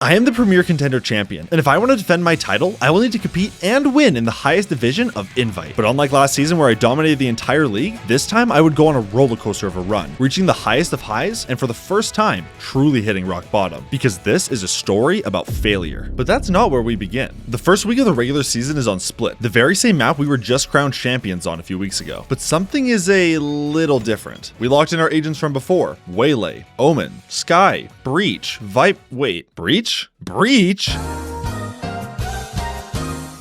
I am the Premier Contender Champion, and if I want to defend my title, I will need to compete and win in the highest division of Invite. But unlike last season where I dominated the entire league, this time I would go on a roller coaster of a run, reaching the highest of highs, and for the first time, truly hitting rock bottom, because this is a story about failure. But that's not where we begin. The first week of the regular season is on Split, the very same map we were just crowned champions on a few weeks ago. But something is a little different. We locked in our agents from before: Waylay, Omen, Sky, Breach, Breach?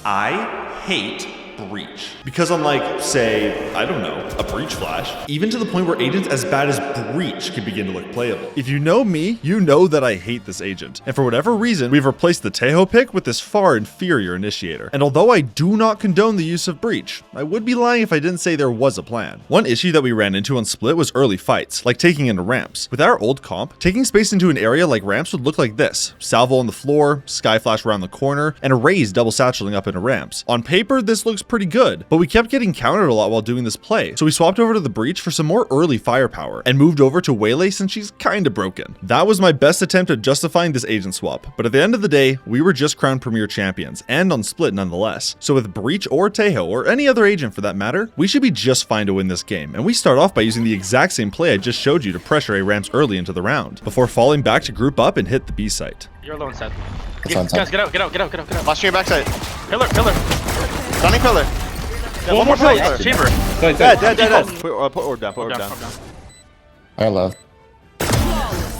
I hate Breach. Because unlike, say, I don't know, a Breach Flash, even to the point where agents as bad as Breach can begin to look playable. If you know me, you know that I hate this agent. And for whatever reason, we've replaced the Tejo pick with this far inferior initiator. And although I do not condone the use of Breach, I would be lying if I didn't say there was a plan. One issue that we ran into on Split was early fights, like taking into ramps. With our old comp, taking space into an area like ramps would look like this: Salvo on the floor, Sky Flash around the corner, and a Raze double satcheling up into ramps. On paper, this looks pretty good, but we kept getting countered a lot while doing this play, so we swapped over to the Breach for some more early firepower, and moved over to Waylay since she's kinda broken. That was my best attempt at justifying this agent swap, but at the end of the day, we were just crowned Premier Champions, and on Split nonetheless. So with Breach or Tejo, or any other agent for that matter, we should be just fine to win this game, and we start off by using the exact same play I just showed you to pressure A ramps early into the round, before falling back to group up and hit the B site. You're alone, Seth. Guys, get out. Last year backside. Pillar. Stunning pillar. Yeah, one more pillar. Chamber. Dead. Put orb down. I love.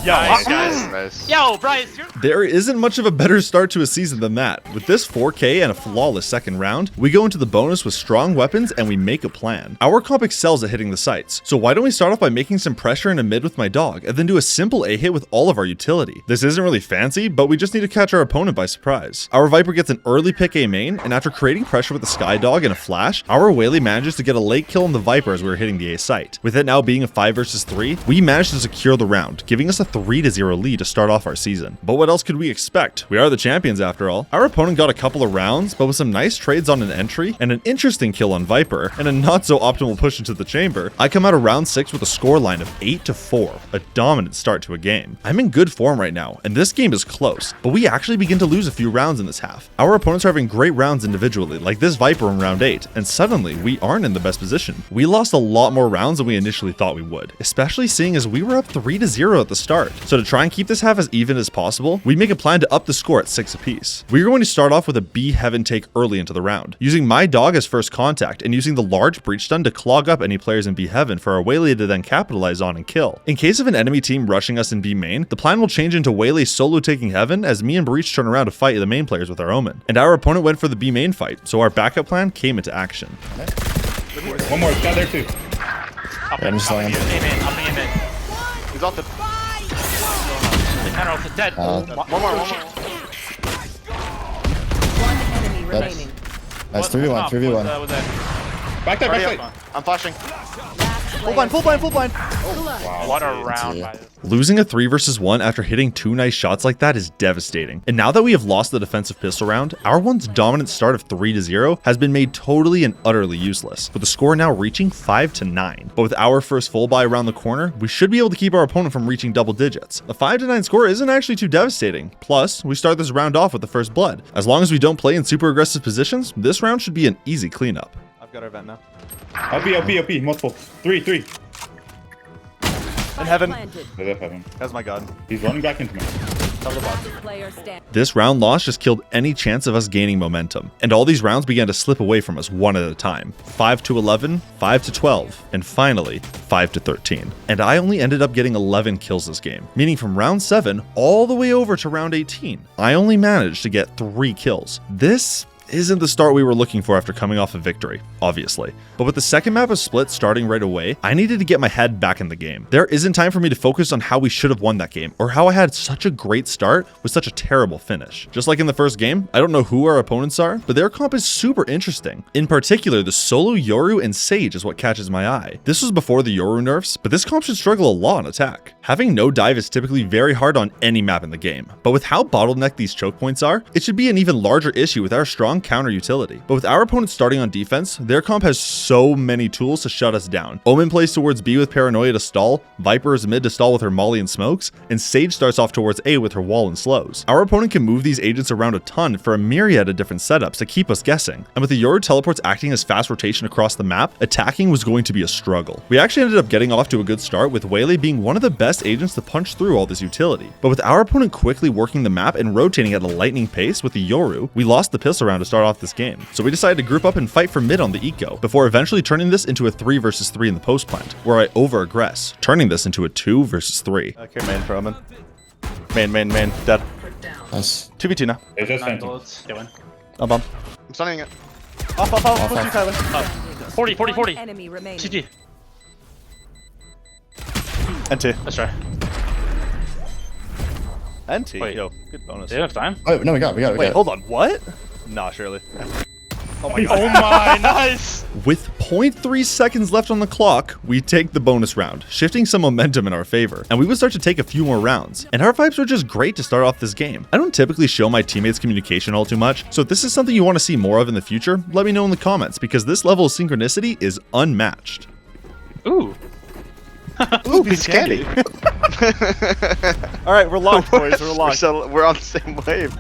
Nice, Nice. Yo, Bryce, you're... There isn't much of a better start to a season than that. With this 4K and a flawless second round, we go into the bonus with strong weapons and we make a plan. Our comp excels at hitting the sites, so why don't we start off by making some pressure in a mid with my dog, and then do a simple A hit with all of our utility. This isn't really fancy, but we just need to catch our opponent by surprise. Our Viper gets an early pick A main, and after creating pressure with the Sky Dog and a flash, our Waylay manages to get a late kill on the Viper as we were hitting the A site. With it now being a 5 versus 3, we managed to secure the round, giving us a 3-0 lead to start off our season. But what else could we expect? We are the champions after all. Our opponent got a couple of rounds, but with some nice trades on an entry, and an interesting kill on Viper, and a not so optimal push into the chamber, I come out of round 6 with a scoreline of 8-4, a dominant start to a game. I'm in good form right now, and this game is close, but we actually begin to lose a few rounds in this half. Our opponents are having great rounds individually, like this Viper in round 8, and suddenly we aren't in the best position. We lost a lot more rounds than we initially thought we would, especially seeing as we were up 3-0 at the start. So to try and keep this half as even as possible, we make a plan to up the score at 6 apiece. We're going to start off with a B Heaven take early into the round, using my dog as first contact and using the large breach stun to clog up any players in B Heaven for our Waylay to then capitalize on and kill. In case of an enemy team rushing us in B main, the plan will change into Waylay solo taking Heaven as me and Breach turn around to fight the main players with our Omen. And our opponent went for the B main fight, so our backup plan came into action. One more, got there too. I'm just laying. Upping him in. He's off the... Dead. One more. One enemy remaining. Nice, 3v1. Back there. I'm flashing. Full blind. What a round, guys. Losing a 3 versus 1 after hitting 2 nice shots like that is devastating. And now that we have lost the defensive pistol round, our once dominant start of 3-0 has been made totally and utterly useless, with the score now reaching 5-9. But with our first full buy around the corner, we should be able to keep our opponent from reaching double digits. A 5-9 score isn't actually too devastating. Plus, we start this round off with the first blood. As long as we don't play in super aggressive positions, this round should be an easy cleanup. I've got our vent now. LP, multiple. 3. In heaven. Heaven. That's my god. He's running back into me. This round loss just killed any chance of us gaining momentum, and all these rounds began to slip away from us one at a time. 5-11, 5-12, and finally 5-13. And I only ended up getting 11 kills this game, meaning from round 7 all the way over to round 18, I only managed to get 3 kills. This isn't the start we were looking for after coming off a victory, obviously. But with the second map of Split starting right away, I needed to get my head back in the game. There isn't time for me to focus on how we should have won that game, or how I had such a great start with such a terrible finish. Just like in the first game, I don't know who our opponents are, but their comp is super interesting. In particular, the solo Yoru and Sage is what catches my eye. This was before the Yoru nerfs, but this comp should struggle a lot on attack. Having no dive is typically very hard on any map in the game, but with how bottlenecked these choke points are, it should be an even larger issue with our strong strong counter utility. But with our opponent starting on defense, their comp has so many tools to shut us down. Omen plays towards B with Paranoia to stall, Viper is mid to stall with her Molly and smokes, and Sage starts off towards A with her wall and slows. Our opponent can move these agents around a ton for a myriad of different setups to keep us guessing. And with the Yoru teleports acting as fast rotation across the map, attacking was going to be a struggle. We actually ended up getting off to a good start with Waylay being one of the best agents to punch through all this utility. But with our opponent quickly working the map and rotating at a lightning pace with the Yoru, we lost the pistol round to start off this game. So we decided to group up and fight for mid on the eco, before eventually turning this into a 3 versus 3 in the post plant, where I over-aggress, turning this into a 2 versus 3. Okay, main for Omen. Main, dead. Nice. 2v2 now. They just Nine went. bullets. Get one. I'm bomb. I'm stunning it. Off, push you, Tyler. 40, 40, 40. Enemy remaining. CG. NT. Let's try. NT. Wait. Yo, good bonus. Do you have time? Oh, no, we got it. Wait, hold on. What? Nah, surely. Oh my god. Oh my, nice. With 0.3 seconds left on the clock, we take the bonus round, shifting some momentum in our favor, and we would start to take a few more rounds. And our vibes were just great to start off this game. I don't typically show my teammates communication all too much, so if this is something you want to see more of in the future, let me know in the comments, because this level of synchronicity is unmatched. Ooh. Ooh, piece of candy. Alright, we're locked, boys. We're locked. We're on the same wave.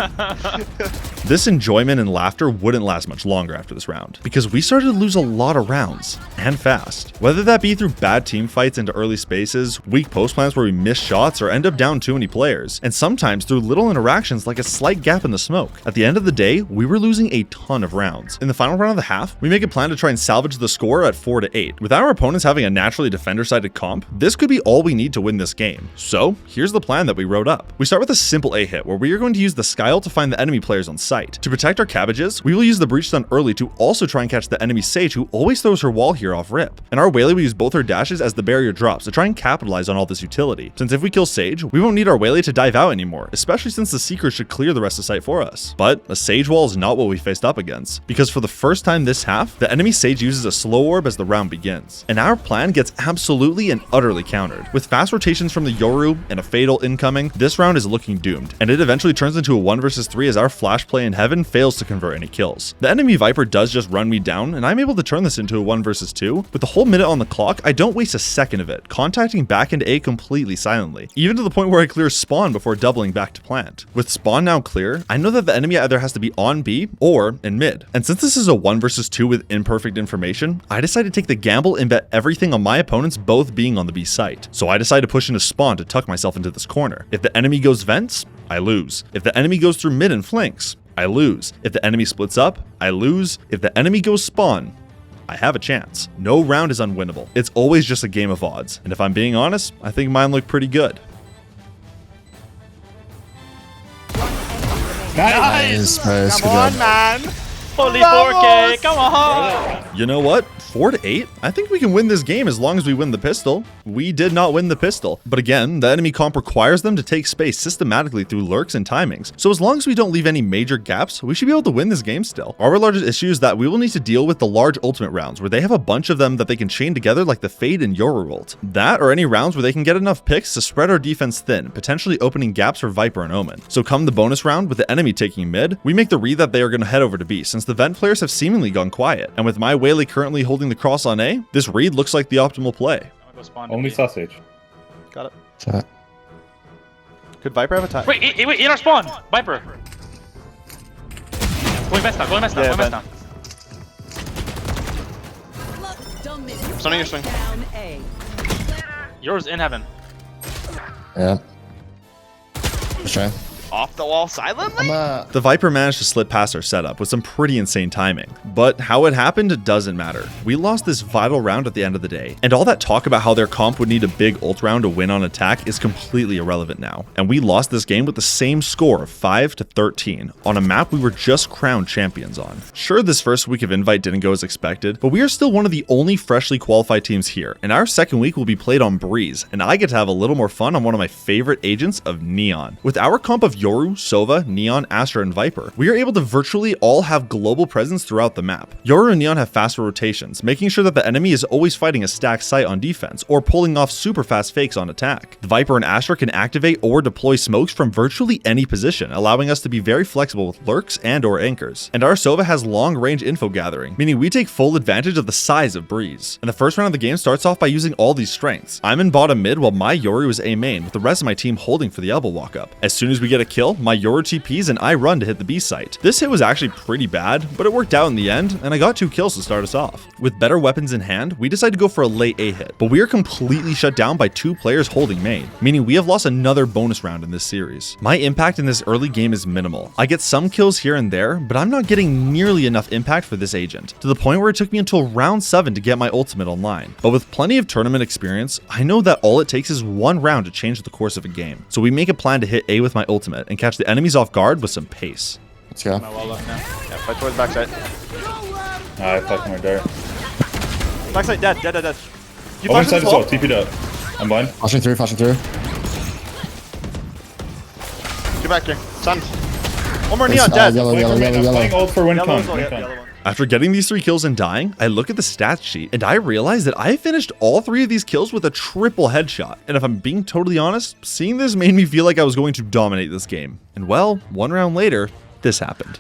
This enjoyment and laughter wouldn't last much longer after this round, because we started to lose a lot of rounds, and fast. Whether that be through bad team fights into early spaces, weak post plans where we miss shots or end up down too many players, and sometimes through little interactions like a slight gap in the smoke. At the end of the day, we were losing a ton of rounds. In the final round of the half, we make a plan to try and salvage the score at 4-8. With our opponents having a naturally defender-sided comp, this could be all we need to win this game. So, here's the plan that we wrote up. We start with a simple A hit, where we are going to use the Sky Ult to find the enemy players on site. To protect our cabbages, we will use the Breach Stun early to also try and catch the enemy Sage, who always throws her wall here off rip. And our Waylay will use both her dashes as the barrier drops to try and capitalize on all this utility. Since if we kill Sage, we won't need our Waylay to dive out anymore, especially since the Seeker should clear the rest of site for us. But a Sage wall is not what we faced up against, because for the first time this half, the enemy Sage uses a slow orb as the round begins. And our plan gets absolutely and utterly countered. With fast rotations from the Yoru and a fatal incoming, this round is looking doomed, and it eventually turns into a 1 versus 3 as our flash play in heaven fails to convert any kills. The enemy Viper does just run me down, and I'm able to turn this into a 1 versus 2. With the whole minute on the clock, I don't waste a second of it, contacting back into A completely silently, even to the point where I clear spawn before doubling back to plant. With spawn now clear, I know that the enemy either has to be on B or in mid. And since this is a 1 versus 2 with imperfect information, I decided to take the gamble and bet everything on my opponents both being on the B site. So I decide to push into spawn to tuck myself into this corner. If the enemy goes vents, I lose. If the enemy goes through mid and flanks, I lose. If the enemy splits up, I lose. If the enemy goes spawn, I have a chance. No round is unwinnable. It's always just a game of odds. And if I'm being honest, I think mine look pretty good. Nice. Come on, man. Holy 4K, come on. You know what? 4-8? I think we can win this game as long as we win the pistol. We did not win the pistol. But again, the enemy comp requires them to take space systematically through lurks and timings. So as long as we don't leave any major gaps, we should be able to win this game still. Our largest issue is that we will need to deal with the large ultimate rounds where they have a bunch of them that they can chain together like the Fade and Yoru ult. That or any rounds where they can get enough picks to spread our defense thin, potentially opening gaps for Viper and Omen. So come the bonus round with the enemy taking mid, we make the read that they are going to head over to B since the vent players have seemingly gone quiet. And with my Waylay currently holding the cross on A, this read looks like the optimal play. Only sausage. Got it. Shot. Could Viper have a time? Wait, in our spawn. Viper. Going best now, going best now, Yeah, going best now. Stunning your swing. Down A. Yours in heaven. Yeah. Let's try. Off the wall silently? The Viper managed to slip past our setup with some pretty insane timing, but how it happened doesn't matter. We lost this vital round at the end of the day, and all that talk about how their comp would need a big ult round to win on attack is completely irrelevant now, and we lost this game with the same score of 5-13 on a map we were just crowned champions on. Sure, this first week of Invite didn't go as expected, but we are still one of the only freshly qualified teams here, and our second week will be played on Breeze, and I get to have a little more fun on one of my favorite agents of Neon. With our comp of Yoru, Sova, Neon, Astra, and Viper, we are able to virtually all have global presence throughout the map. Yoru and Neon have faster rotations, making sure that the enemy is always fighting a stacked site on defense or pulling off super fast fakes on attack. The Viper and Astra can activate or deploy smokes from virtually any position, allowing us to be very flexible with lurks and or anchors. And our Sova has long range info gathering, meaning we take full advantage of the size of Breeze. And the first round of the game starts off by using all these strengths. I'm in bottom mid while my Yoru is A main, with the rest of my team holding for the elbow walk up. As soon as we get a kill, my Yoru TPs and I run to hit the B site. This hit was actually pretty bad, but it worked out in the end, and I got 2 kills to start us off. With better weapons in hand, we decide to go for a late A hit, but we are completely shut down by 2 players holding main, meaning we have lost another bonus round in this series. My impact in this early game is minimal. I get some kills here and there, but I'm not getting nearly enough impact for this agent, to the point where it took me until round 7 to get my ultimate online. But with plenty of tournament experience, I know that all it takes is 1 round to change the course of a game. So we make a plan to hit A with my ultimate and catch the enemies off guard with some pace. Let's go. My wall left now. Yeah, fight towards backside. I fucking went there. Backside, dead. You One flash side as as well. well? TP'd up. I'm blind. Flashing through, flashing through. 2 back here. Sun. One more Neon, dead. Yellow, yellow, yellow, I'm playing yellow. ult for win Yellow con. as well, yeah, yellow one. After getting these 3 kills and dying, I look at the stats sheet and I realize that I finished all 3 of these kills with a triple headshot. And if I'm being totally honest, seeing this made me feel like I was going to dominate this game. And well, 1 round later, this happened.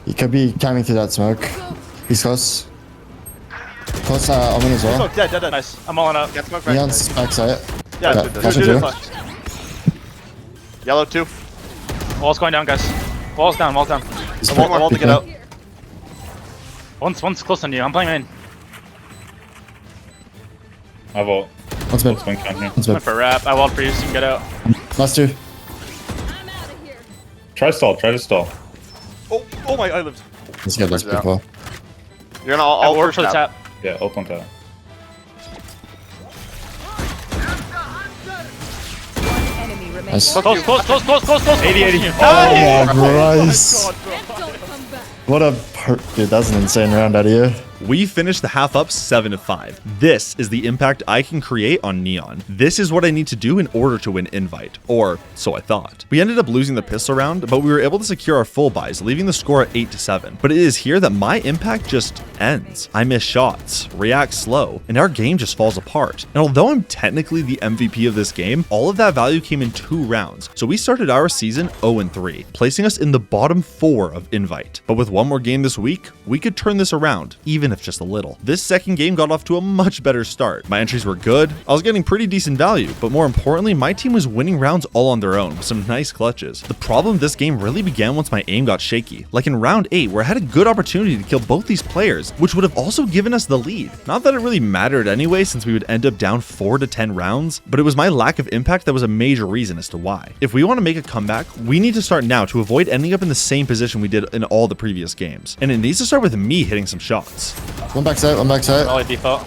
He could be coming through that smoke. He's close. Close, Omen as well. Oh, dead. Nice. I'm all in up. Get smoke back. Neon's backside. Yeah, Yeah, do flashing the through. flash. Yellow 2. Wall's going down, guys. Wall's down. Wall's down. He's I wall to get out. One's close on you. I'm playing main. I vault. One's mid. Win con here. One's Went mid. for a wrap. I walled for you so you can get out. Last 2. Try stall. Try to stall. Oh my, I lived. Let's get this Where's it before. You're gonna I all ward first for the tap. tap. Yeah, ult on top. Enemy remaining. Nice. Close. 80, 80. Oh, Oh my Christ. What a dude, that's an insane round out of you. We finished the half up 7-5. This is the impact I can create on Neon. This is what I need to do in order to win Invite, or so I thought. We ended up losing the pistol round, but we were able to secure our full buys, leaving the score at 8-7. But it is here that my impact just ends. I miss shots, react slow, and our game just falls apart. And although I'm technically the MVP of this game, all of that value came in 2 rounds. So we started our season 0-3, placing us in the bottom 4 of Invite. But with 1 more game this week, we could turn this around, even if just a little. This second game got off to a much better start. My entries were good, I was getting pretty decent value, but more importantly, my team was winning rounds all on their own with some nice clutches. The problem this game really began once my aim got shaky, like in round 8 where I had a good opportunity to kill both these players, which would have also given us the lead. Not that it really mattered anyway since we would end up down 4-10 rounds, but it was my lack of impact that was a major reason as to why. If we want to make a comeback, we need to start now to avoid ending up in the same position we did in all the previous games. And it needs to start with me hitting some shots. One backside, one backside. Probably default.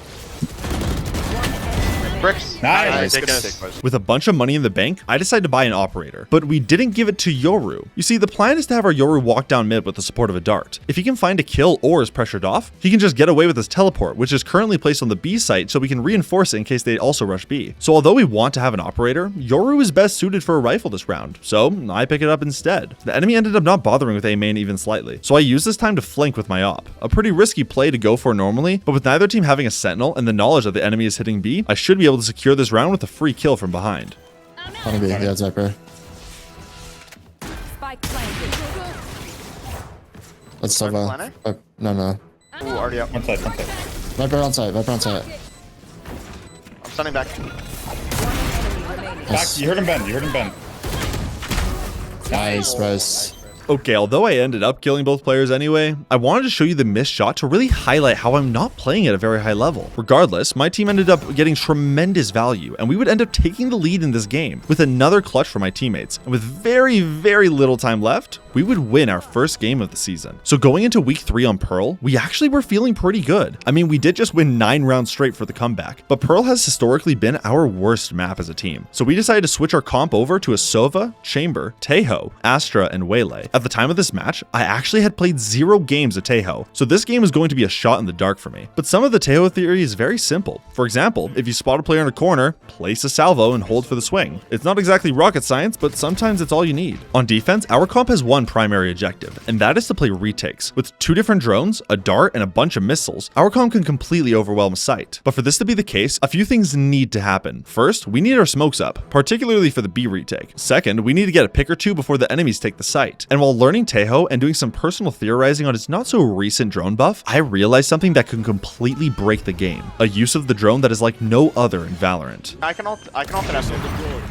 Bricks. Nice. Good Nice. stick, boys. With a bunch of money in the bank, I decided to buy an operator, but we didn't give it to Yoru. You see, the plan is to have our Yoru walk down mid with the support of a dart. If he can find a kill or is pressured off, he can just get away with his teleport, which is currently placed on the B site so we can reinforce it in case they also rush B. So although we want to have an operator, Yoru is best suited for a rifle this round, so I pick it up instead. The enemy ended up not bothering with A main even slightly, so I used this time to flank with my op. A pretty risky play to go for normally, but with neither team having a sentinel and the knowledge that the enemy is hitting B, I should be able to secure this round with a free kill from behind. Wanna be, yeah, it's Viper. Spike planted. Let's Viper Sova. planner? No. Ooh, already up. One side, one side. Viper on site, Viper on site. I'm stunning back. Back, you heard him bend, you heard him bend. Nice, Bryce. Okay, although I ended up killing both players anyway, I wanted to show you the missed shot to really highlight how I'm not playing at a very high level. Regardless, my team ended up getting tremendous value, and we would end up taking the lead in this game with another clutch for my teammates. And with very, very little time left, we would win our first game of the season. So going into week 3 on Pearl, we actually were feeling pretty good. I mean, we did just win 9 rounds straight for the comeback, but Pearl has historically been our worst map as a team. So we decided to switch our comp over to a Sova, Chamber, Tejo, Astra, and Waylay. At the time of this match, I actually had played 0 games of Taeho, so this game was going to be a shot in the dark for me. But some of the Taeho theory is very simple. For example, if you spot a player in a corner, place a salvo and hold for the swing. It's not exactly rocket science, but sometimes it's all you need. On defense, our comp has one primary objective, and that is to play retakes. With 2 different drones, a dart, and a bunch of missiles, our comp can completely overwhelm a site. But for this to be the case, a few things need to happen. First, we need our smokes up, particularly for the B retake. Second, we need to get a pick or 2 before the enemies take the site. And while learning Taeho and doing some personal theorizing on its not so recent drone buff, I realized something that can completely break the game. A use of the drone that is like no other in Valorant. I can ult that.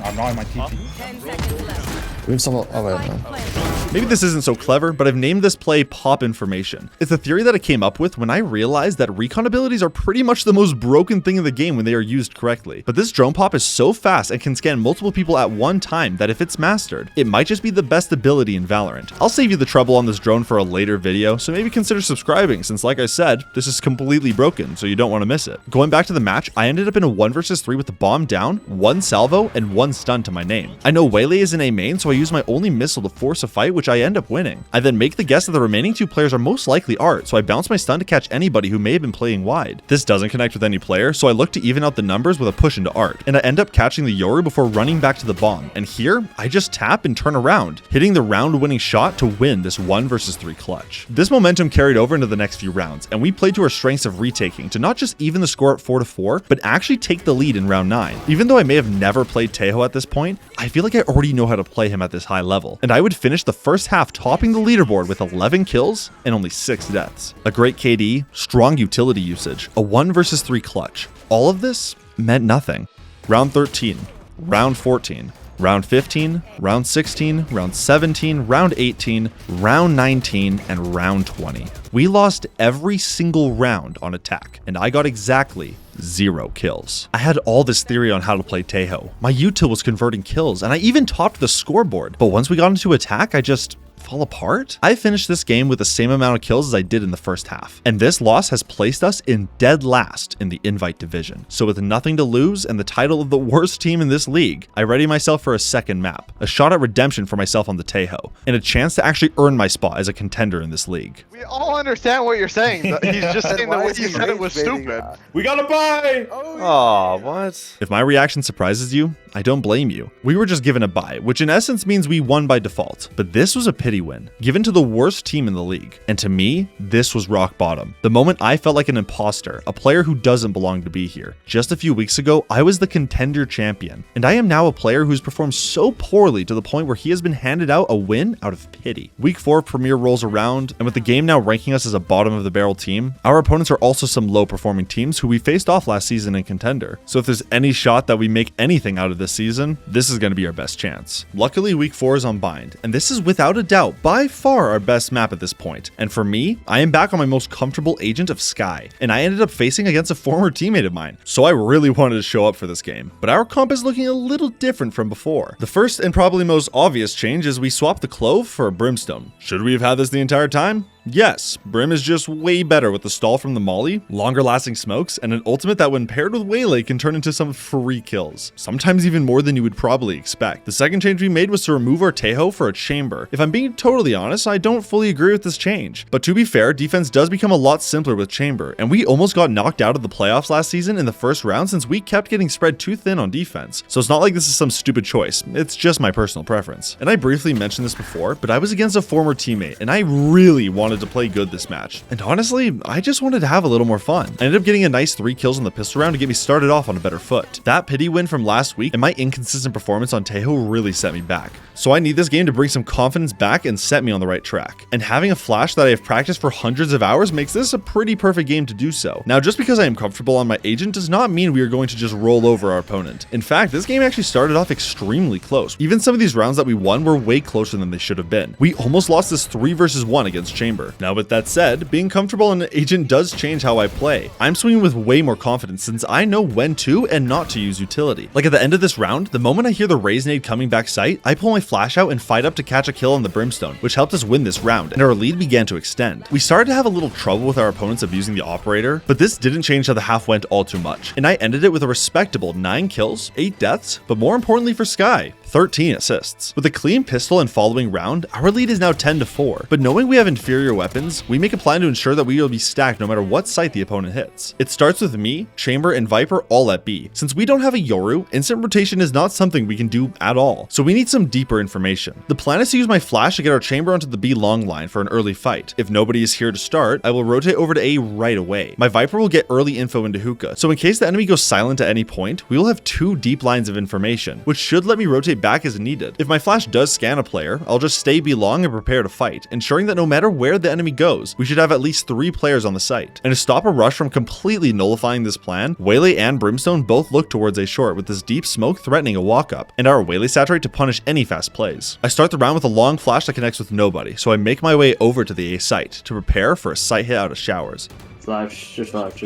I'm not in my TT. 10 seconds left. We have some. Oh, wait, no. Maybe this isn't so clever, but I've named this play Pop Information. It's a theory that I came up with when I realized that recon abilities are pretty much the most broken thing in the game when they are used correctly. But this drone pop is so fast and can scan multiple people at one time that if it's mastered, it might just be the best ability in Valorant. I'll save you the trouble on this drone for a later video, so maybe consider subscribing since, like I said, this is completely broken, so you don't want to miss it. Going back to the match, I ended up in a 1 versus 3 with the bomb down, 1 salvo, and 1 stun to my name. I know Waylay is in A main, so I use my only missile to force a fight, which I end up winning. I then make the guess that the remaining 2 players are most likely Art, so I bounce my stun to catch anybody who may have been playing wide. This doesn't connect with any player, so I look to even out the numbers with a push into Art, and I end up catching the Yoru before running back to the bomb. And here, I just tap and turn around, hitting the round-winning shot to win this 1 versus 3 clutch. This momentum carried over into the next few rounds, and we played to our strengths of retaking to not just even the score at 4-4, but actually take the lead in round 9. Even though I may have never played Taeho at this point, I feel like I already know how to play him at this high level, and I would finish the first half topping the leaderboard with 11 kills and only 6 deaths. A great KD, strong utility usage, a 1 versus 3 clutch. All of this meant nothing. Round 13, round 14, round 15, round 16, round 17, round 18, round 19, and round 20. We lost every single round on attack, and I got exactly 0 kills. I had all this theory on how to play Taeho. My util was converting kills, and I even topped the scoreboard. But once we got into attack, I just fall apart? I finished this game with the same amount of kills as I did in the first half, and this loss has placed us in dead last in the Invite division. So with nothing to lose and the title of the worst team in this league, I ready myself for a second map, a shot at redemption for myself on the Taeho, and a chance to actually earn my spot as a contender in this league. We all understand what you're saying. But he's just saying the way you said it was stupid. We gotta buy! Oh, what? If my reaction surprises you, I don't blame you. We were just given a bye, which in essence means we won by default, but this was a pity win, given to the worst team in the league. And to me, this was rock bottom. The moment I felt like an imposter, a player who doesn't belong to be here. Just a few weeks ago, I was the contender champion, and I am now a player who's performed so poorly to the point where he has been handed out a win out of pity. Week 4 of Premier rolls around, and with the game now ranking us as a bottom of the barrel team, our opponents are also some low performing teams who we faced off last season in contender. So if there's any shot that we make anything out of this season, this is going to be our best chance. Luckily, week 4 is on Bind, and this is without a doubt by far our best map at this point. And for me, I am back on my most comfortable agent of Sky, and I ended up facing against a former teammate of mine, so I really wanted to show up for this game. But our comp is looking a little different from before. The first and probably most obvious change is we swapped the Clove for a Brimstone. Should we have had this the entire time? Yes, Brim is just way better with the stall from the Molly, longer lasting smokes, and an ultimate that when paired with Waylay can turn into some free kills. Sometimes even more than you would probably expect. The second change we made was to remove our Taeho for a Chamber. If I'm being totally honest, I don't fully agree with this change. But to be fair, defense does become a lot simpler with Chamber, and we almost got knocked out of the playoffs last season in the first round since we kept getting spread too thin on defense. So it's not like this is some stupid choice, it's just my personal preference. And I briefly mentioned this before, but I was against a former teammate, and I really wanted to play good this match. And honestly, I just wanted to have a little more fun. I ended up getting a nice 3 kills on the pistol round to get me started off on a better foot. That pity win from last week and my inconsistent performance on Taeho really set me back. So I need this game to bring some confidence back and set me on the right track. And having a flash that I have practiced for hundreds of hours makes this a pretty perfect game to do so. Now, just because I am comfortable on my agent does not mean we are going to just roll over our opponent. In fact, this game actually started off extremely close. Even some of these rounds that we won were way closer than they should have been. We almost lost this 3 versus 1 against Chamber. Now, with that said, being comfortable on an agent does change how I play. I'm swinging with way more confidence since I know when to and not to use utility. Like at the end of this round, the moment I hear the Raise nade coming back sight, I pull my flash out and fight up to catch a kill on the Brimstone, which helped us win this round, and our lead began to extend. We started to have a little trouble with our opponents abusing the Operator, but this didn't change how the half went all too much, and I ended it with a respectable 9 kills, 8 deaths, but more importantly for Sky, 13 assists. With a clean pistol and following round, our lead is now 10-4, but knowing we have inferior weapons, we make a plan to ensure that we will be stacked no matter what site the opponent hits. It starts with me, Chamber, and Viper all at B. Since we don't have a Yoru, instant rotation is not something we can do at all, so we need some deeper information. The plan is to use my flash to get our Chamber onto the B long line for an early fight. If nobody is here to start, I will rotate over to A right away. My Viper will get early info into hookah, so in case the enemy goes silent at any point, we will have 2 deep lines of information, which should let me rotate back as needed. If my flash does scan a player, I'll just stay B long and prepare to fight, ensuring that no matter where the enemy goes, we should have at least 3 players on the site. And to stop a rush from completely nullifying this plan, Waylay and Brimstone both look towards A short with this deep smoke threatening a walk-up, and our Waylay saturate to punish any fast plays. I start the round with a long flash that connects with nobody, so I make my way over to the A site to prepare for a site hit out of showers. Flash, just flash.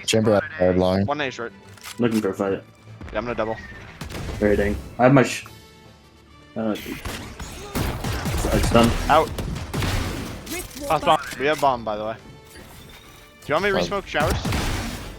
Chamber at long. One A short. Looking for a fight. Yeah, I'm gonna double. Raiding. I have my it's done. Out. Last bomb. We have bomb, by the way. Do you want me to resmoke showers?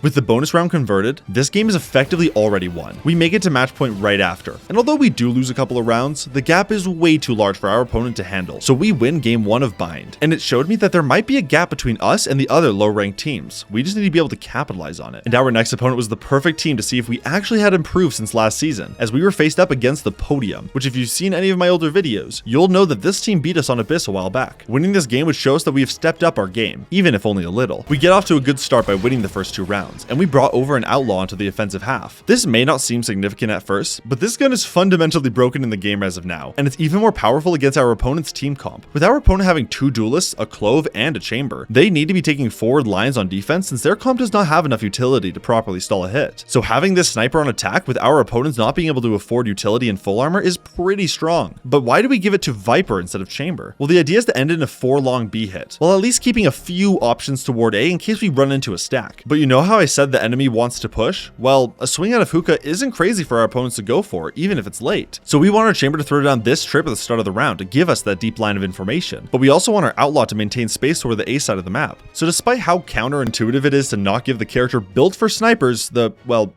With the bonus round converted, this game is effectively already won. We make it to match point right after, and although we do lose a couple of rounds, the gap is way too large for our opponent to handle, so we win game 1 of Bind. And it showed me that there might be a gap between us and the other low-ranked teams. We just need to be able to capitalize on it. And our next opponent was the perfect team to see if we actually had improved since last season, as we were faced up against the Podium, which if you've seen any of my older videos, you'll know that this team beat us on Abyss a while back. Winning this game would show us that we have stepped up our game, even if only a little. We get off to a good start by winning the first 2 rounds, and we brought over an outlaw into the offensive half. This may not seem significant at first, but this gun is fundamentally broken in the game as of now, and it's even more powerful against our opponent's team comp. With our opponent having 2 duelists, a clove, and a chamber, they need to be taking forward lines on defense since their comp does not have enough utility to properly stall a hit. So having this sniper on attack with our opponents not being able to afford utility and full armor is pretty strong. But why do we give it to Viper instead of Chamber? Well, the idea is to end in a 4-long B hit, while at least keeping a few options toward A in case we run into a stack. But you know how I said the enemy wants to push? Well, a swing out of hookah isn't crazy for our opponents to go for, even if it's late. So we want our Chamber to throw down this trip at the start of the round to give us that deep line of information. But we also want our outlaw to maintain space toward the A side of the map. So despite how counterintuitive it is to not give the character built for snipers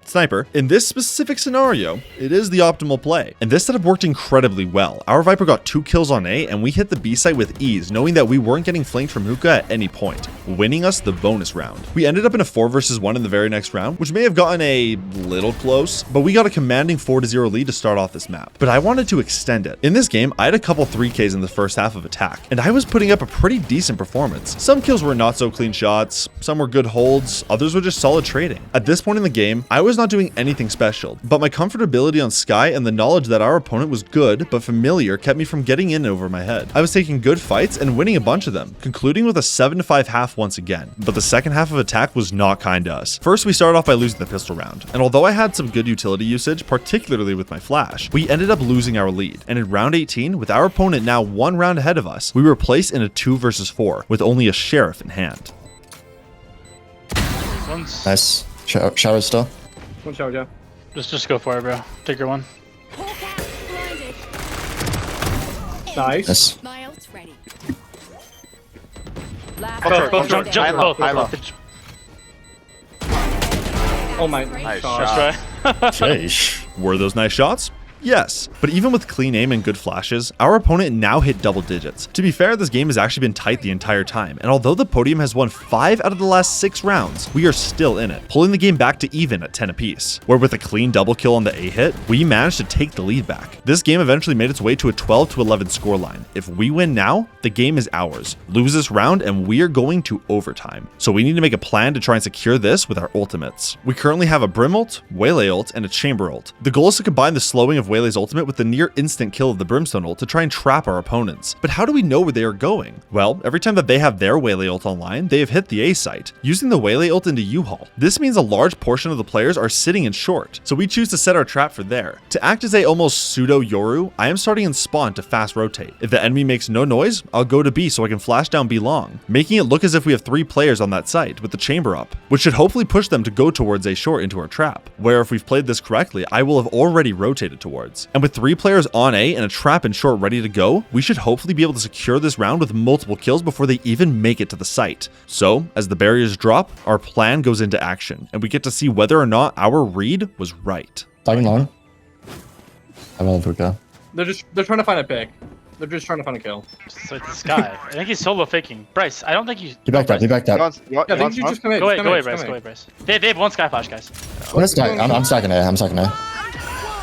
sniper, in this specific scenario, it is the optimal play. And this setup worked incredibly well. Our Viper got 2 kills on A, and we hit the B site with ease, knowing that we weren't getting flanked from hookah at any point, winning us the bonus round. We ended up in a 4 versus 1 in the very next round, which may have gotten a little close, but we got a commanding 4-0 lead to start off this map. But I wanted to extend it. In this game, I had a couple 3Ks in the first half of attack, and I was putting up a pretty decent performance. Some kills were not so clean shots, some were good holds, others were just solid trading. At this point in the game, I was not doing anything special, but my comfortability on Sky and the knowledge that our opponent was good but familiar kept me from getting in over my head. I was taking good fights and winning a bunch of them, concluding with a 7-5 half once again. But the second half of attack was not kind to us. First, we started off by losing the pistol round, and although I had some good utility usage, particularly with my flash, we ended up losing our lead. And in round 18, with our opponent now 1 round ahead of us, we were placed in a 2 versus 4 with only a sheriff in hand. Nice. Shower still. One shower, Joe. Just go for it, bro. Take your one. Nice. Nice. My ult's ready. Both jump, both. High low. Oh my. Nice gosh. shot. Let's try. Sheesh. Were those nice shots? Yes, but even with clean aim and good flashes, our opponent now hit double digits. To be fair, this game has actually been tight the entire time, and although the Podium has won 5 out of the last 6 rounds, we are still in it, pulling the game back to even at 10 apiece, where with a clean double kill on the A hit, we managed to take the lead back. This game eventually made its way to a 12-11 scoreline. If we win now, the game is ours. Lose this round, and we are going to overtime. So we need to make a plan to try and secure this with our ultimates. We currently have a Brim ult, Waylay ult, and a Chamber ult. The goal is to combine the slowing of Waylay's ultimate with the near instant kill of the Brimstone ult to try and trap our opponents. But how do we know where they are going? Well, every time that they have their Waylay ult online, they have hit the A site, using the Waylay ult into U-Haul. This means a large portion of the players are sitting in short, so we choose to set our trap for there. To act as a almost pseudo Yoru, I am starting in spawn to fast rotate. If the enemy makes no noise, I'll go to B so I can flash down B long, making it look as if we have 3 players on that site with the Chamber up, which should hopefully push them to go towards A short into our trap, where if we've played this correctly, I will have already rotated towards. And with 3 players on A and a trap in short ready to go, we should hopefully be able to secure this round with multiple kills before they even make it to the site. So, as the barriers drop, our plan goes into action, and we get to see whether or not our read was right. Diving long. I'm on hookah. They're trying to find a pick. They're just trying to find a kill. So it's this guy. I think he's solo faking. Bryce, I don't think you. He backed up. He backed You up. want, you want, Yeah, you I want think you smoke? just come in. Go away, just go away, come in, Bryce, just go come away, in. Bryce. They have one sky flash, guys. I'm gonna stack. I'm stacking A. I'm stacking A.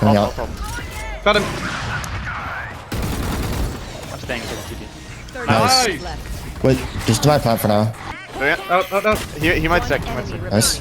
Coming out. Got him. I'm staying for the TD. 30 Nice. seconds left. Wait, just do my plant for now. Oh. He might sec. He might sec. Nice.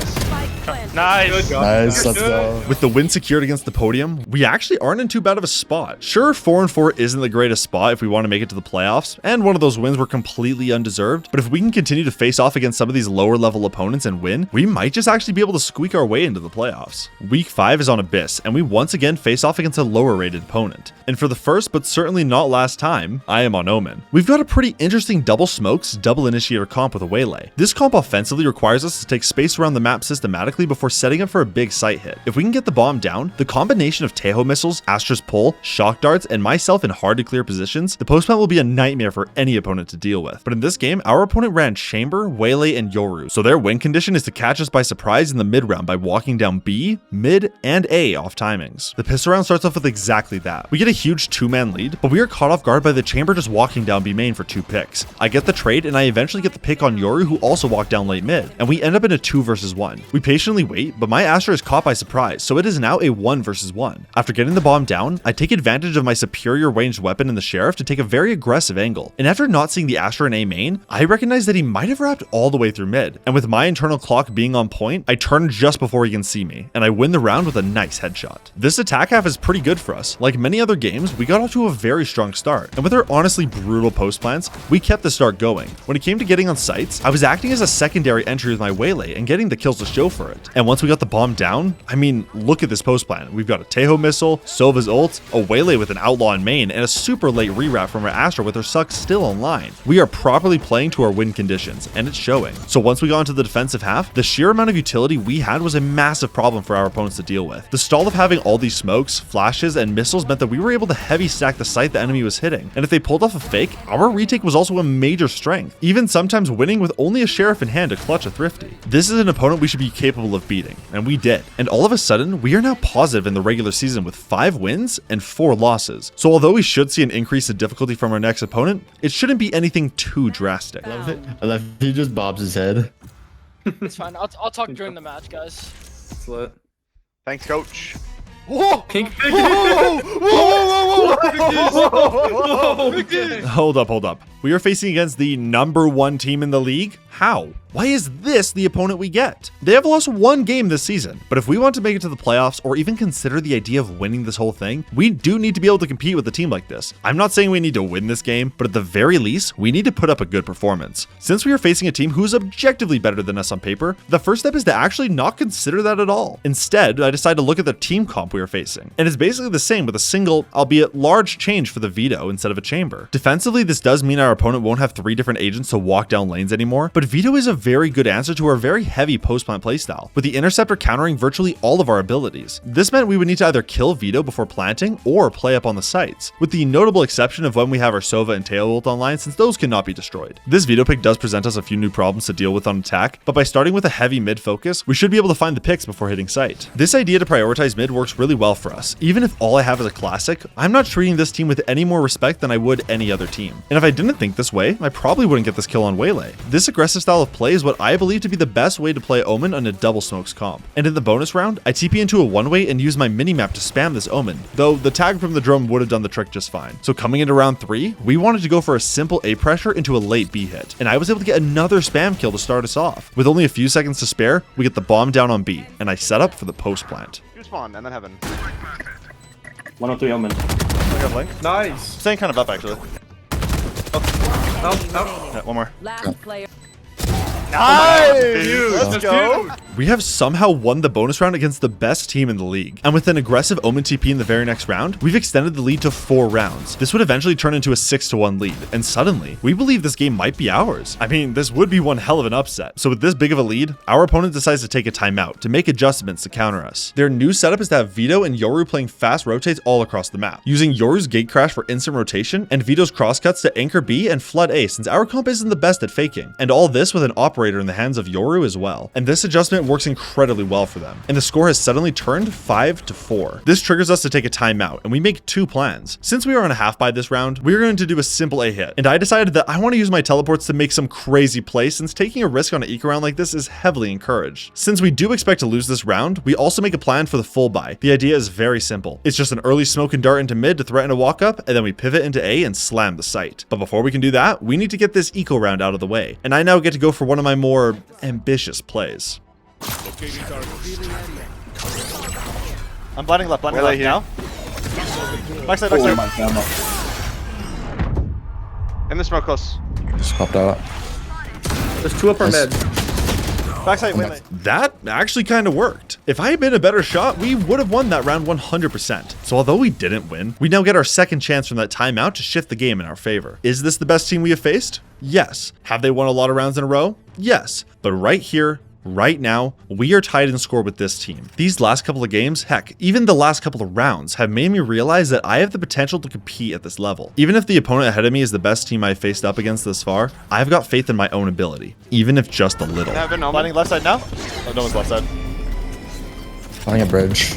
Spike planted. Nice. Good job. Nice. Let's go. With the win secured against the podium, we actually aren't in too bad of a spot. Sure, 4-4 isn't the greatest spot if we want to make it to the playoffs, and one of those wins were completely undeserved, but if we can continue to face off against some of these lower level opponents and win, we might just actually be able to squeak our way into the playoffs. Week 5 is on Abyss, and we once again face off against a lower rated opponent. And for the first, but certainly not last time, I am on Omen. We've got a pretty interesting double smokes, double initiator comp with a waylay. This comp offensively requires us to take space around the map systematically before setting up for a big site hit. If we can get the bomb down, the combination of Teho missiles, Astra's pull, shock darts, and myself in hard to clear positions, the post plant will be a nightmare for any opponent to deal with. But in this game, our opponent ran Chamber, Waylay, and Yoru, so their win condition is to catch us by surprise in the mid round by walking down B, mid, and A off timings. The pistol round starts off with exactly that. We get a huge 2-man lead, but we are caught off guard by the Chamber just walking down B main for 2 picks. I get the trade, and I eventually get the pick on Yoru, who also walked down late mid, and we end up in a 2 versus 1. We patiently wait, but my Astra is caught by surprise, so it is now a 1 versus 1. After getting the bomb down, I take advantage of my superior ranged weapon in the Sheriff to take a very aggressive angle, and after not seeing the Astra in A main, I recognize that he might have wrapped all the way through mid, and with my internal clock being on point, I turn just before he can see me, and I win the round with a nice headshot. This attack half is pretty good for us. Like many other games, we got off to a very strong start, and with our honestly brutal post plants, we kept the start going. When it came to getting on sites, I was acting as a secondary entry with my waylay and getting the kills to show for it. And once we got the bomb down, I mean, look at this post plant. We've got a Teho missile, Sova's ult, a waylay with an outlaw in main, and a super late rewrap from our Astra with her suck still online. We are properly playing to our win conditions, and it's showing. So once we got into the defensive half, the sheer amount of utility we had was a massive problem for our opponents to deal with. The stall of having all these smokes, flashes, and missiles meant that we were able to heavy stack the site the enemy was hitting, and if they pulled off a fake, our retake was also a major strength, even sometimes winning with only a Sheriff in hand to clutch a Thrifty. This is an opponent we should be capable of beating, and we did. And all of a sudden, we are now positive in the regular season with 5 wins and 4 losses. So although we should see an increase in difficulty from our next opponent, it shouldn't be anything too drastic. I love he just bobs his head. It's fine. I'll talk during the match, guys. Slit. Thanks, coach. Whoa! Pink. Hold up. We are facing against the #1 team in the league? How? Why is this the opponent we get? They have lost 1 game this season, but if we want to make it to the playoffs or even consider the idea of winning this whole thing, we do need to be able to compete with a team like this. I'm not saying we need to win this game, but at the very least, we need to put up a good performance. Since we are facing a team who's objectively better than us on paper, the first step is to actually not consider that at all. Instead, I decide to look at the team comp we are facing, and it's basically the same with a single, albeit large change for the Vito instead of a Chamber. Defensively, this does mean our opponent won't have 3 different agents to walk down lanes anymore, but Vito is a very good answer to our very heavy post-plant playstyle, with the Interceptor countering virtually all of our abilities. This meant we would need to either kill Vito before planting or play up on the sites, with the notable exception of when we have our Sova and Teho ult online, since those cannot be destroyed. This Vito pick does present us a few new problems to deal with on attack, but by starting with a heavy mid focus, we should be able to find the picks before hitting site. This idea to prioritize mid works really well for us. Even if all I have is a classic, I'm not treating this team with any more respect than I would any other team. And if I didn't think this way, I probably wouldn't get this kill on Waylay. This aggressive style of play is what I believe to be the best way to play Omen on a double smokes comp. And in the bonus round, I TP into a one-way and use my mini-map to spam this Omen, though the tag from the drone would have done the trick just fine. So coming into round 3, we wanted to go for a simple A pressure into a late B hit, and I was able to get another spam kill to start us off. With only a few seconds to spare, we get the bomb down on B, and I set up for the post plant. You spawn and then heaven. 103 Omen. I got Blink. Nice. Staying kind of up, actually. Yeah, one more. Last player. Nice! Let's go! We have somehow won the bonus round against the best team in the league, and with an aggressive Omen TP in the very next round, we've extended the lead to 4 rounds. This would eventually turn into a 6-1 lead, and suddenly, we believe this game might be ours. I mean, this would be one hell of an upset. So with this big of a lead, our opponent decides to take a timeout to make adjustments to counter us. Their new setup is to have Vito and Yoru playing fast rotates all across the map, using Yoru's gate crash for instant rotation, and Vito's crosscuts to anchor B and flood A, since our comp isn't the best at faking, and all this with an operator in the hands of Yoru as well. And this adjustment works incredibly well for them, and the score has suddenly turned 5-4. This triggers us to take a timeout, and we make two plans. Since we are on a half buy this round, we're going to do a simple A hit, and I decided that I want to use my teleports to make some crazy play, since taking a risk on an eco round like this is heavily encouraged. Since we do expect to lose this round, we also make a plan for the full buy. The idea is very simple. It's just an early smoke and dart into mid to threaten a walk up, and then we pivot into A and slam the site. But before we can do that, we need to get this eco round out of the way, and I now get to go for one of my more ambitious plays. I'm blinding left Wait, now. Backside, Oh backside. my god. In the smoke close. Just popped out. There's two upper Nice. mid. Backside, wait, wait. That actually kind of worked. If I had been a better shot, we would have won that round 100%. So although we didn't win, we now get our second chance from that timeout to shift the game in our favor. Is this the best team we have faced? Yes. Have they won a lot of rounds in a row? Yes. But right here, right now, we are tied in score with this team. These last couple of games, heck, even the last couple of rounds have made me realize that I have the potential to compete at this level. Even if the opponent ahead of me is the best team I've faced up against this far, I've got faith in my own ability, even if just a little. Heaven, Omen. Blinding left side now. Oh, no one's left side. Flying a bridge.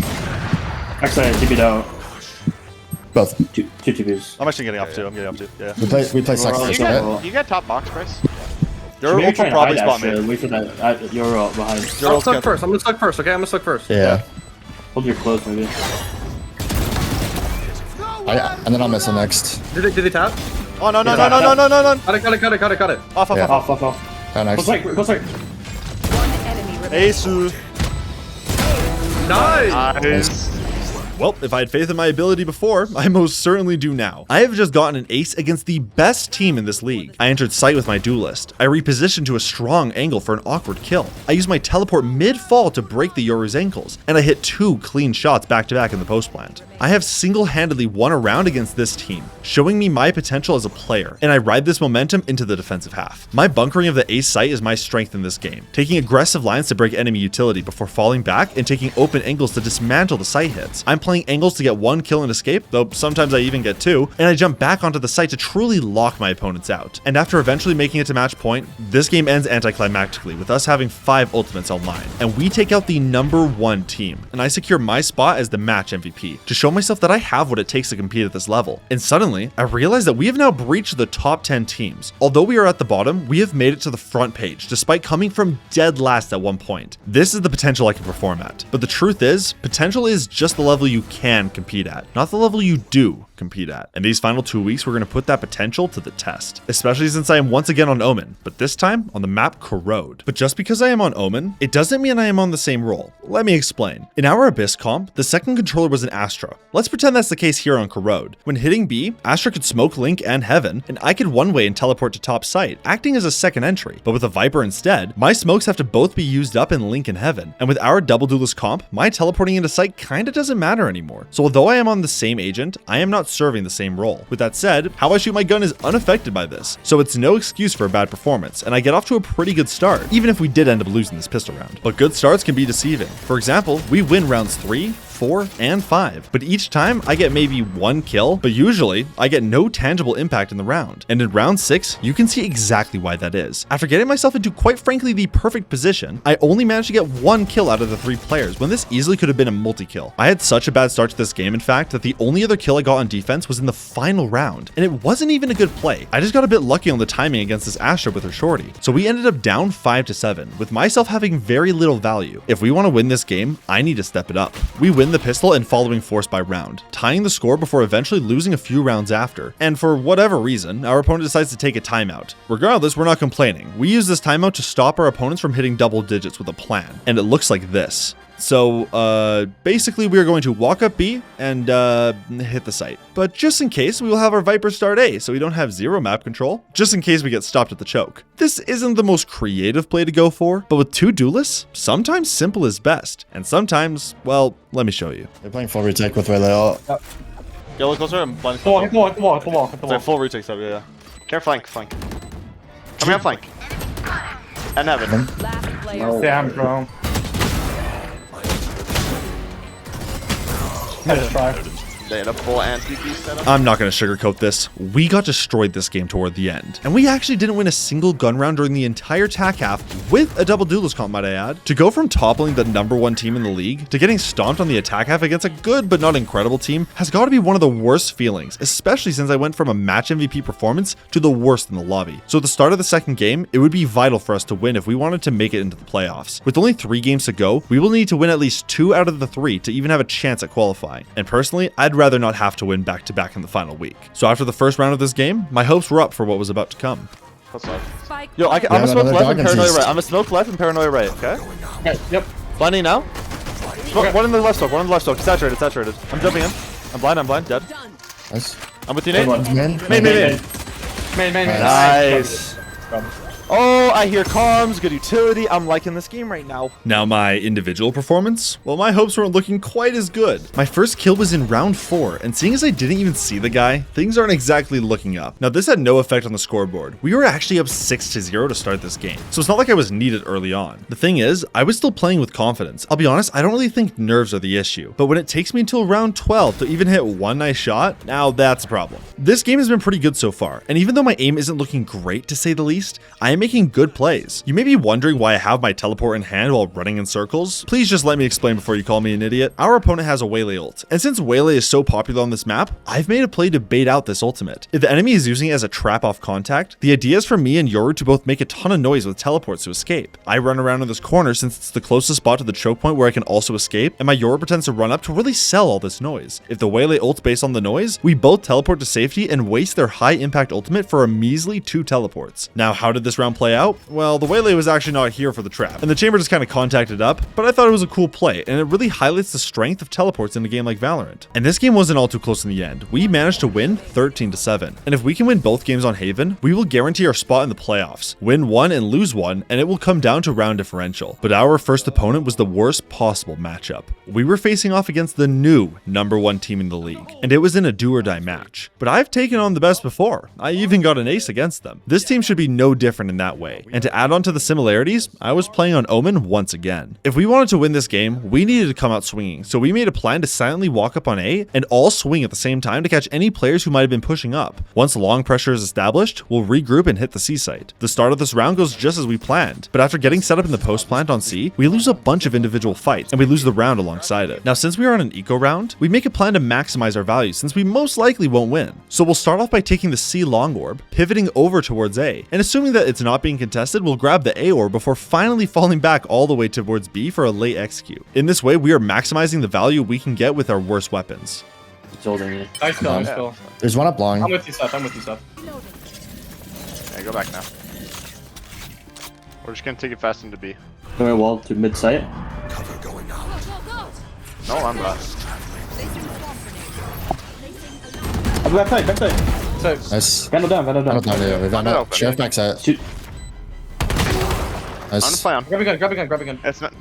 Actually, I TP'd out. Both. Two TPs. I'm actually getting off too. I'm getting off too. Yeah. We play Sax Well, first, You right? got, you got top box, Bryce? Your Maybe ult try will and probably hide spot that shit. me. Wait for that. You're behind. Your I'm ult's stuck cancelled. first. I'm gonna stuck first. Okay, I'm gonna stuck first. Yeah. Hold your close, maybe. And then I'll miss him next. Did they tap? Oh, no, no, no, no, no, no, no, no. Got it. Off, off, Yeah. off. Off. Oh, Go nice. straight. One enemy remaining. Ace. Nice. Nice. Well, if I had faith in my ability before, I most certainly do now. I have just gotten an ace against the best team in this league. I entered sight with my duelist. I repositioned to a strong angle for an awkward kill. I used my teleport mid-fall to break the Yoru's ankles, and I hit 2 clean shots back-to-back in the post plant. I have single-handedly won a round against this team, showing me my potential as a player, and I ride this momentum into the defensive half. My bunkering of the ace site is my strength in this game, taking aggressive lines to break enemy utility before falling back and taking open angles to dismantle the site hits. I'm playing angles to get 1 kill and escape, though sometimes I even get 2, and I jump back onto the site to truly lock my opponents out. And after eventually making it to match point, this game ends anticlimactically with us having 5 ultimates online, and we take out the #1 team, and I secure my spot as the match MVP to show myself that I have what it takes to compete at this level. And suddenly, I realize that we have now breached the top 10 teams. Although we are at the bottom, we have made it to the front page, despite coming from dead last at one point. This is the potential I can perform at. But the truth is, potential is just the level you can compete at, not the level you do compete at. And these final 2 weeks, we're going to put that potential to the test, especially since I am once again on Omen, but this time on the map Corrode. But just because I am on Omen, it doesn't mean I am on the same role. Let me explain. In our Abyss comp, the second controller was an Astra. Let's pretend that's the case here on Corrode. When hitting B, Astra could smoke Link and Heaven, and I could one-way and teleport to top site, acting as a second entry. But with a Viper instead, my smokes have to both be used up in Link and Heaven. And with our double duelist comp, my teleporting into site kinda doesn't matter anymore. So although I am on the same agent, I am not serving the same role. With that said, how I shoot my gun is unaffected by this, so it's no excuse for a bad performance, and I get off to a pretty good start, even if we did end up losing this pistol round. But good starts can be deceiving. For example, we win rounds 3, 4, and 5, but each time I get maybe 1 kill, but usually I get no tangible impact in the round. And in round 6, you can see exactly why that is. After getting myself into quite frankly the perfect position, I only managed to get 1 kill out of the 3 players when this easily could have been a multi-kill. I had such a bad start to this game, in fact, that the only other kill I got on defense was in the final round, and it wasn't even a good play. I just got a bit lucky on the timing against this Astra with her shorty. So we ended up down 5-7, with myself having very little value. If we want to win this game, I need to step it up. We win the pistol and following force by round, tying the score before eventually losing a few rounds after. And for whatever reason, our opponent decides to take a timeout. Regardless, we're not complaining. We use this timeout to stop our opponents from hitting double digits with a plan, and it looks like this. So, basically we are going to walk up B and, hit the site. But just in case, we will have our Viper start A, so we don't have 0 map control, just in case we get stopped at the choke. This isn't the most creative play to go for, but with 2 duelists, sometimes simple is best, and sometimes, well, let me show you. They're playing full retake with where they are. Go a little closer. I'm blinding. Hit the wall. It's like full retake stuff, yeah. Care flank. Coming out flank. And Heaven. Last player. Damn, bro. Nice try. They had a full anti-beat setup. I'm not going to sugarcoat this. We got destroyed this game toward the end. And we actually didn't win a single gun round during the entire attack half with a double duelist comp, might I add. To go from toppling the #1 team in the league to getting stomped on the attack half against a good but not incredible team has got to be one of the worst feelings, especially since I went from a match MVP performance to the worst in the lobby. So at the start of the second game, it would be vital for us to win if we wanted to make it into the playoffs. With only 3 games to go, we will need to win at least 2 out of the 3 to even have a chance at qualifying. And personally, I'd rather not have to win back-to-back in the final week. So after the first round of this game, my hopes were up for what was about to come. What's up? Spike. Yo, I'm Yeah, a smoke another left dog and paranoia insist. right. I'm a smoke left and paranoia right, okay? Okay, yep. Blinding now. Smoke, one in the left smoke, one in the left smoke. Saturated, saturated. I'm jumping in. I'm blind, dead. Nice. I'm with you, Good Nate. one. Man. Main. Nice. Oh, I hear comms, good utility. I'm liking this game right now. Now my individual performance? Well, my hopes weren't looking quite as good. My first kill was in round 4, and seeing as I didn't even see the guy, things aren't exactly looking up. Now this had no effect on the scoreboard. We were actually up 6-0 to start this game, so it's not like I was needed early on. The thing is, I was still playing with confidence. I'll be honest, I don't really think nerves are the issue, but when it takes me until round 12 to even hit one nice shot, now that's a problem. This game has been pretty good so far, and even though my aim isn't looking great to say the least, I am making good plays. You may be wondering why I have my teleport in hand while running in circles. Please just let me explain before you call me an idiot. Our opponent has a Waylay ult, and since Waylay is so popular on this map, I've made a play to bait out this ultimate. If the enemy is using it as a trap off contact, the idea is for me and Yoru to both make a ton of noise with teleports to escape. I run around in this corner since it's the closest spot to the choke point where I can also escape, and my Yoru pretends to run up to really sell all this noise. If the Waylay ult's based on the noise, we both teleport to safety and waste their high impact ultimate for a measly 2 teleports. Now, how did this round play out? Well, the Waylay was actually not here for the trap, and the chamber just kind of contacted up, but I thought it was a cool play, and it really highlights the strength of teleports in a game like Valorant. And this game wasn't all too close in the end. We managed to win 13-7, and if we can win both games on Haven, we will guarantee our spot in the playoffs. Win one and lose one, and it will come down to round differential. But our first opponent was the worst possible matchup. We were facing off against the new #1 team in the league, and it was in a do or die match. But I've taken on the best before. I even got an ace against them. This team should be no different in that way. And to add on to the similarities, I was playing on Omen once again. If we wanted to win this game, we needed to come out swinging, so we made a plan to silently walk up on A and all swing at the same time to catch any players who might have been pushing up. Once long pressure is established, we'll regroup and hit the C site. The start of this round goes just as we planned, but after getting set up in the post plant on C, we lose a bunch of individual fights and we lose the round alongside it. Now since we are on an eco round, we make a plan to maximize our value since we most likely won't win. So we'll start off by taking the C long orb, pivoting over towards A, and assuming that it's not being contested, we'll grab the A orb before finally falling back all the way towards B for a late execute. In this way, we are maximizing the value we can get with our worst weapons. Nice kill, nice kill. There's one up long. I'm with you, Seth. Yeah, go back now. We're just gonna take it fast into B. Going wall to mid site. No, I'm not. Back side. Nice. Vandal down. Vandal down, yeah. We found Vandal out. open. Sheriff back side. Shoot. I'm gonna Nice. play on. Grab a gun. It's not.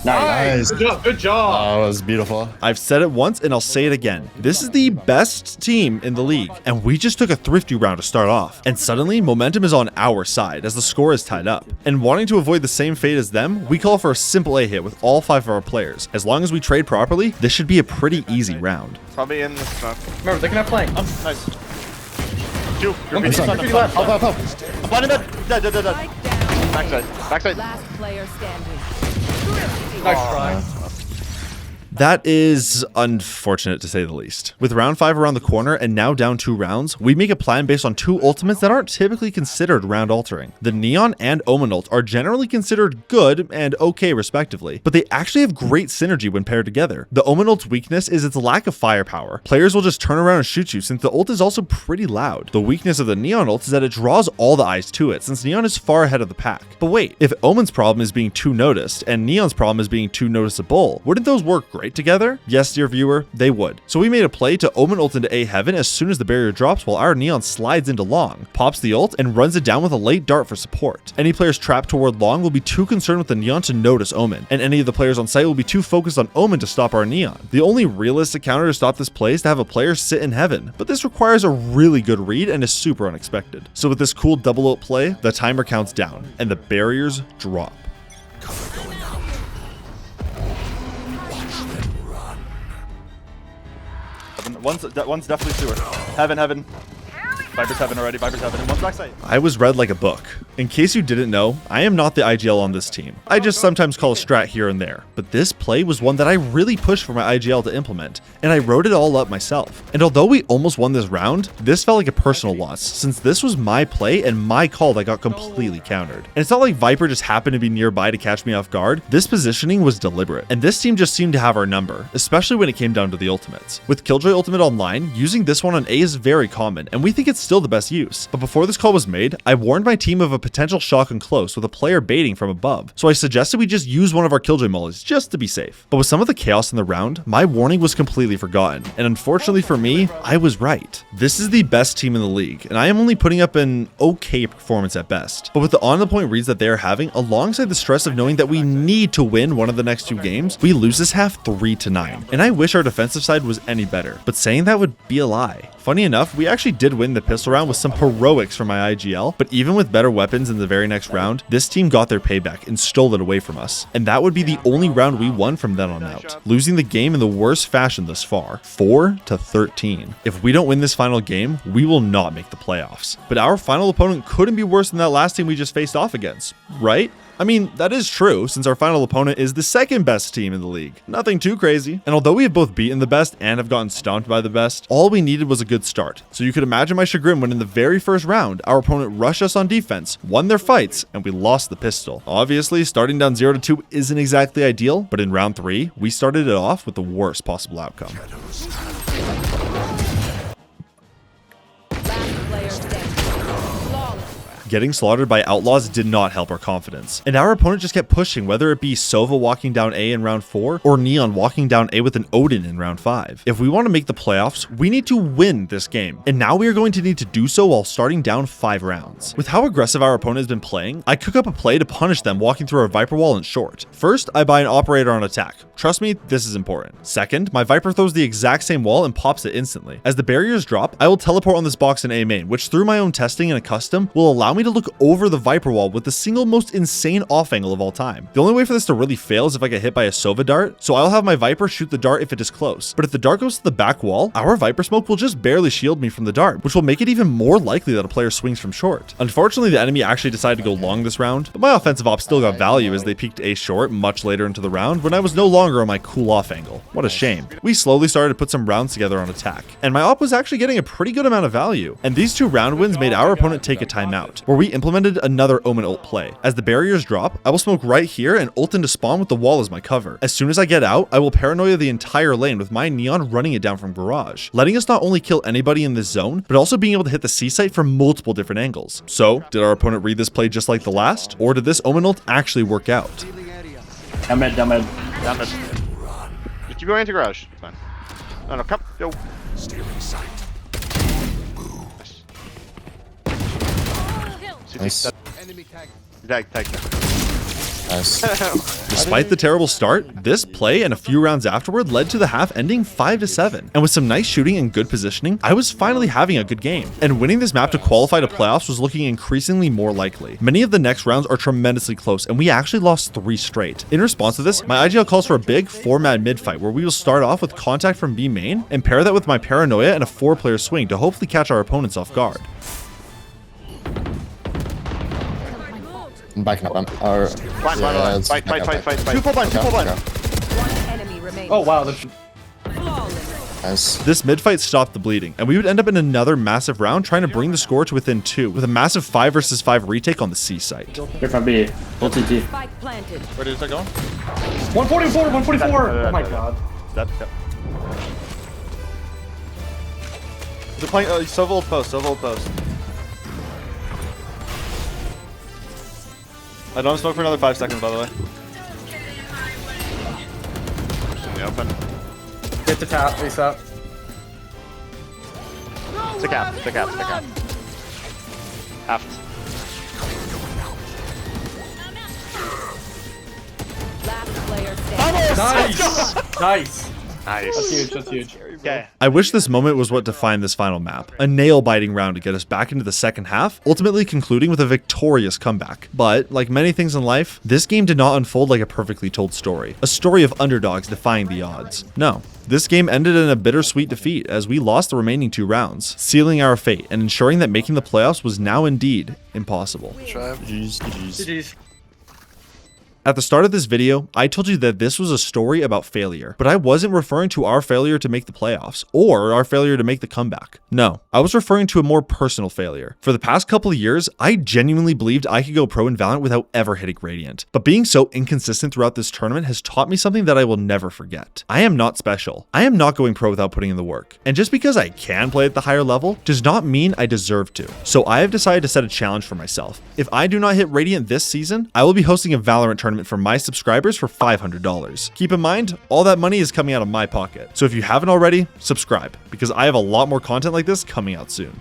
Nice. Good job. Oh, that was beautiful. I've said it once and I'll say it again. This is the best team in the league, and we just took a thrifty round to start off. And suddenly, momentum is on our side as the score is tied up. And wanting to avoid the same fate as them, we call for a simple A hit with all 5 of our players. As long as we trade properly, this should be a pretty easy round. Probably in the smoke. Remember, they can have flank. Nice. Two. Nice one. Help. I'm blinded. Dead. Spike down. Backside. Last player standing. Nice try. That is unfortunate to say the least. With round 5 around the corner and now down 2 rounds, we make a plan based on 2 ultimates that aren't typically considered round altering. The Neon and Omen ult are generally considered good and okay respectively, but they actually have great synergy when paired together. The Omen ult's weakness is its lack of firepower. Players will just turn around and shoot you since the ult is also pretty loud. The weakness of the Neon ult is that it draws all the eyes to it since Neon is far ahead of the pack. But wait, if Omen's problem is being too noticed and Neon's problem is being too noticeable, wouldn't those work great together? Yes, dear viewer, they would. So we made a play to Omen ult into A heaven as soon as the barrier drops while our Neon slides into long, pops the ult, and runs it down with a late dart for support. Any players trapped toward long will be too concerned with the Neon to notice Omen, and any of the players on site will be too focused on Omen to stop our Neon. The only realistic counter to stop this play is to have a player sit in heaven, but this requires a really good read and is super unexpected. So with this cool double ult play, the timer counts down, and the barriers drop. One's definitely sewer. Heaven. Viper's heaven already. Viper's heaven. And one's backside. I was read like a book. In case you didn't know, I am not the IGL on this team. I just sometimes call a strat here and there. But this play was one that I really pushed for my IGL to implement, and I wrote it all up myself. And although we almost won this round, this felt like a personal loss, since this was my play and my call that got completely countered. And it's not like Viper just happened to be nearby to catch me off guard. This positioning was deliberate, and this team just seemed to have our number, especially when it came down to the ultimates. With Killjoy Ultimate online, using this one on A is very common, and we think it's still the best use. But before this call was made, I warned my team of a potential shock and close with a player baiting from above, so I suggested we just use one of our Killjoy mollies just to be safe. But with some of the chaos in the round, my warning was completely forgotten, and unfortunately for me, I was right. This is the best team in the league, and I am only putting up an okay performance at best. But with the on-the-point reads that they are having, alongside the stress of knowing that we need to win one of the next 2 games, we lose this half 3-9. And I wish our defensive side was any better, but saying that would be a lie. Funny enough, we actually did win the pistol round with some heroics from my IGL, but even with better weapons in the very next round, this team got their payback and stole it away from us. And that would be the only round we won from then on out, losing the game in the worst fashion thus far, 4-13. If we don't win this final game, we will not make the playoffs. But our final opponent couldn't be worse than that last team we just faced off against, right? I mean, that is true, since our final opponent is the second best team in the league. Nothing too crazy. And although we have both beaten the best and have gotten stomped by the best, all we needed was a good start. So you could imagine my chagrin when in the very first round, our opponent rushed us on defense, won their fights, and we lost the pistol. Obviously, starting down 0-2 isn't exactly ideal, but in round 3, we started it off with the worst possible outcome. Getting slaughtered by outlaws did not help our confidence, and our opponent just kept pushing, whether it be Sova walking down A in round 4 or Neon walking down A with an Odin in round 5. If we want to make the playoffs, we need to win this game, and now we are going to need to do so while starting down 5 rounds. With how aggressive our opponent has been playing, I cook up a play to punish them walking through our Viper wall in short. First, I buy an operator on attack. Trust me, this is important. Second, my Viper throws the exact same wall and pops it instantly. As the barriers drop, I will teleport on this box in A main, which through my own testing and a custom will allow me to look over the Viper wall with the single most insane off angle of all time. The only way for this to really fail is if I get hit by a Sova dart, so I'll have my Viper shoot the dart if it is close. But if the dart goes to the back wall, our Viper smoke will just barely shield me from the dart, which will make it even more likely that a player swings from short. Unfortunately, the enemy actually decided to go long this round, but my offensive op still got value as they peeked A short much later into the round when I was no longer on my cool off angle. What a shame. We slowly started to put some rounds together on attack, and my op was actually getting a pretty good amount of value. And these 2 round wins made our opponent take a timeout, where we implemented another Omen ult play. As the barriers drop, I will smoke right here and ult into spawn with the wall as my cover. As soon as I get out, I will paranoia the entire lane with my Neon running it down from garage, letting us not only kill anybody in this zone, but also being able to hit the C site from multiple different angles. So, did our opponent read this play just like the last, or did this Omen ult actually work out? I'm mid. Down mid. You keep going into garage. Fine. No, come. Yo. Nice. Tag. Nice. Despite the terrible start, this play and a few rounds afterward led to the half ending 5-7. And with some nice shooting and good positioning, I was finally having a good game. And winning this map to qualify to playoffs was looking increasingly more likely. Many of the next rounds are tremendously close, and we actually lost 3 straight. In response to this, my IGL calls for a big 4-man mid fight where we will start off with contact from B main and pair that with my paranoia and a 4-player swing to hopefully catch our opponents off guard. I'm backing up. Or, Fight. 2 it's full blind. One enemy remaining. Oh wow, there's Flawless. Nice. This mid fight stopped the bleeding, and we would end up in another massive round trying to bring the score to within 2 with a massive 5 versus 5 retake on the C site. Here from B. Ult CT. Spike planted. Where is that going? 144. Oh my god. Yep. They're playing Sova ult post. I don't smoke for another 5 seconds, by the way. In the open. Get to tap, reset. It's a cap. Half. Last player standing. Nice. Nice. Nice. That's huge. Okay. I wish this moment was what defined this final map. A nail-biting round to get us back into the second half, ultimately concluding with a victorious comeback. But, like many things in life, this game did not unfold like a perfectly told story. A story of underdogs defying the odds. No. This game ended in a bittersweet defeat as we lost the remaining 2 rounds, sealing our fate and ensuring that making the playoffs was now indeed impossible. GG's. At the start of this video, I told you that this was a story about failure, but I wasn't referring to our failure to make the playoffs or our failure to make the comeback. No, I was referring to a more personal failure. For the past couple of years, I genuinely believed I could go pro in Valorant without ever hitting Radiant, but being so inconsistent throughout this tournament has taught me something that I will never forget. I am not special. I am not going pro without putting in the work. And just because I can play at the higher level does not mean I deserve to. So I have decided to set a challenge for myself. If I do not hit Radiant this season, I will be hosting a Valorant tournament for my subscribers for $500. Keep in mind, all that money is coming out of my pocket. So if you haven't already, subscribe, because I have a lot more content like this coming out soon.